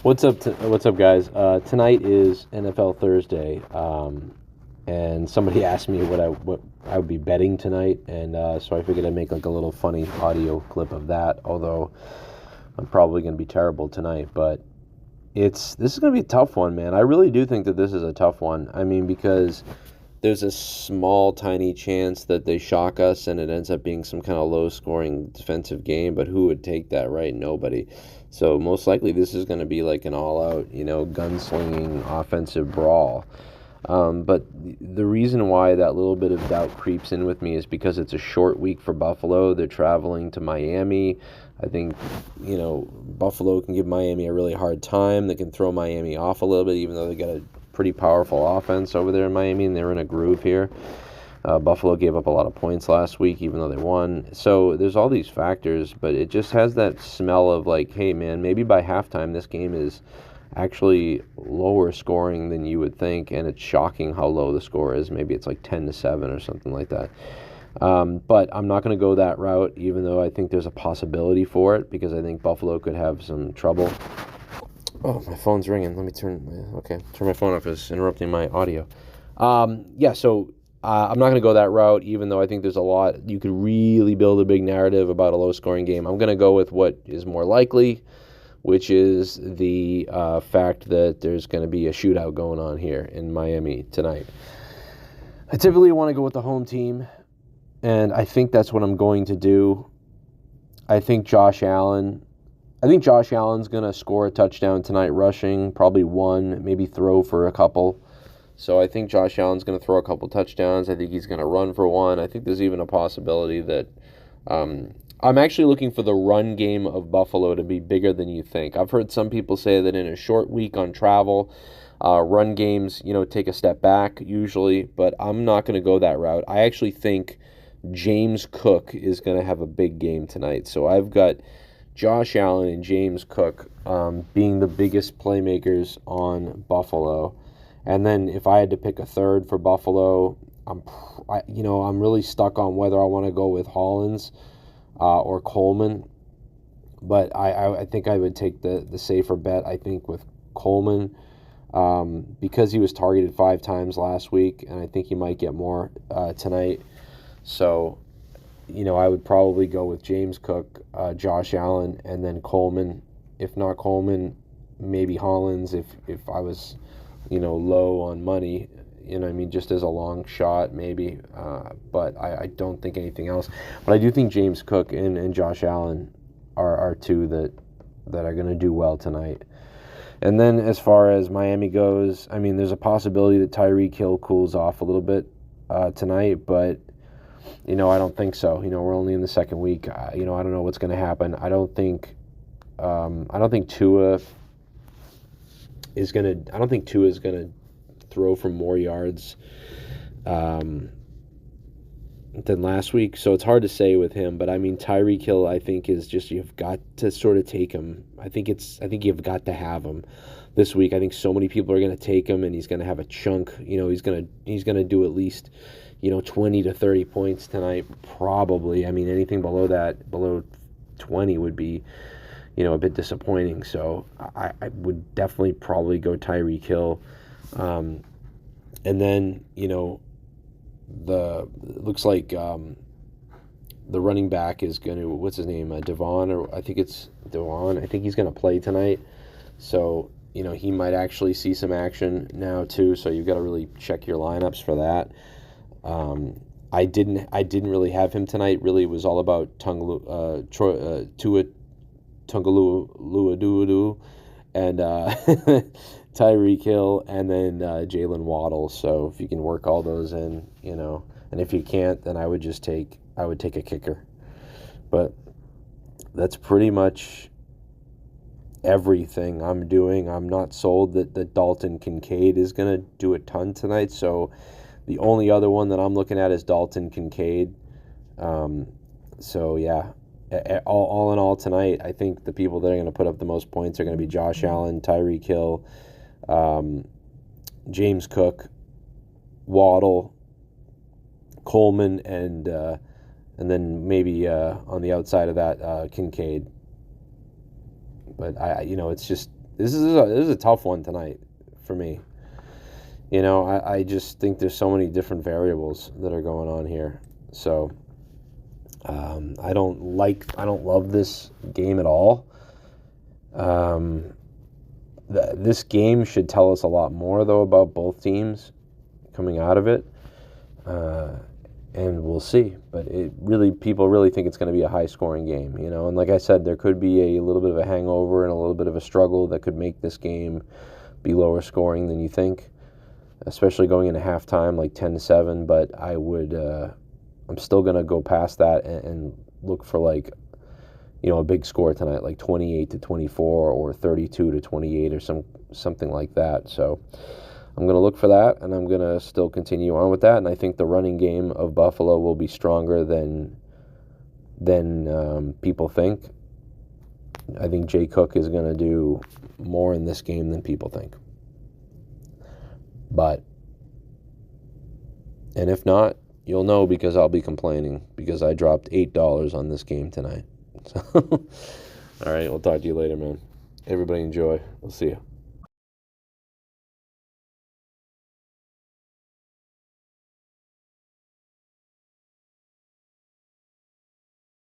What's up, guys? Tonight is NFL Thursday, and somebody asked me what I would be betting tonight, and so I figured I'd make like a little funny audio clip of that. Although I'm probably going to be terrible tonight, but this is going to be a tough one, man. I really do think that this is a tough one. I mean, because there's a small, tiny chance that they shock us and it ends up being some kind of low-scoring defensive game, but who would take that, right? Nobody. So most likely this is going to be like an all-out, gunslinging offensive brawl. But the reason why that little bit of doubt creeps in with me is because it's a short week for Buffalo. They're traveling to Miami. I think, Buffalo can give Miami a really hard time. They can throw Miami off a little bit, even though they got a pretty powerful offense over there in Miami, and they're in a groove here. Buffalo gave up a lot of points last week, even though they won. So there's all these factors, but it just has that smell of like, hey, man, maybe by halftime this game is actually lower scoring than you would think, and it's shocking how low the score is. Maybe it's like 10-7 or something like that. But I'm not going to go that route, even though I think there's a possibility for it, because I think Buffalo could have some trouble. Oh, my phone's ringing. Let me turn my phone off. It's interrupting my audio. So I'm not going to go that route, even though I think there's a lot. You could really build a big narrative about a low-scoring game. I'm going to go with what is more likely, which is the fact that there's going to be a shootout going on here in Miami tonight. I typically want to go with the home team, and I think that's what I'm going to do. I think Josh Allen's going to score a touchdown tonight rushing, probably one, maybe throw for a couple. So I think Josh Allen's going to throw a couple touchdowns. I think he's going to run for one. I think there's even a possibility that I'm actually looking for the run game of Buffalo to be bigger than you think. I've heard some people say that in a short week on travel, run games, take a step back usually, but I'm not going to go that route. I actually think James Cook is going to have a big game tonight. So I've got Josh Allen and James Cook being the biggest playmakers on Buffalo. And then if I had to pick a third for Buffalo, I'm really stuck on whether I want to go with Hollins or Coleman. But I think I would take the safer bet, I think, with Coleman because he was targeted 5 times last week, and I think he might get more tonight. So, I would probably go with James Cook, Josh Allen, and then Coleman. If not Coleman, maybe Hollins if I was, low on money, just as a long shot maybe. But I don't think anything else. But I do think James Cook and Josh Allen are two that are going to do well tonight. And then as far as Miami goes, there's a possibility that Tyreek Hill cools off a little bit tonight, but I don't think so. We're only in the second week. I don't know what's going to happen. I don't think Tua is going to throw for more yards than last week. So it's hard to say with him, but Tyreek Hill, I think, is just, you've got to sort of take him. I think you've got to have him this week. I think so many people are going to take him, and he's going to have a chunk. He's going to do at least 20 to 30 points tonight, probably. Anything below 20 would be, a bit disappointing. So I would definitely probably go Tyreek Hill. And then, looks like the running back is going to, what's his name, Devon, or I think it's Devon. I think he's going to play tonight. So, he might actually see some action now too. So you've got to really check your lineups for that. I didn't really have him tonight. Really, it was all about Tua Tagovailoa and Tyreek Hill, and then Jalen Waddle. So if you can work all those in, and if you can't, then I would take a kicker. But that's pretty much everything I'm doing. I'm not sold that Dalton Kincaid is going to do a ton tonight. So the only other one that I'm looking at is Dalton Kincaid. So yeah, all in all tonight, I think the people that are going to put up the most points are going to be Josh Allen, Tyreek Hill, James Cook, Waddle, Coleman, and then maybe on the outside of that, Kincaid. But it's just This is a tough one tonight for me. I just think there's so many different variables that are going on here. So I don't love this game at all. This game should tell us a lot more, though, about both teams coming out of it. And we'll see. But people really think it's going to be a high-scoring game, And like I said, there could be a little bit of a hangover and a little bit of a struggle that could make this game be lower scoring than you think, especially going into halftime, like 10-7. But I'm still going to go past that and look for a big score tonight, like 28-24 or 32-28 or something like that. So I'm going to look for that, and I'm going to still continue on with that. And I think the running game of Buffalo will be stronger than people think. I think Jay Cook is going to do more in this game than people think. And if not, you'll know because I'll be complaining because I dropped $8 on this game tonight. So, all right, we'll talk to you later, man. Everybody enjoy. We'll see you.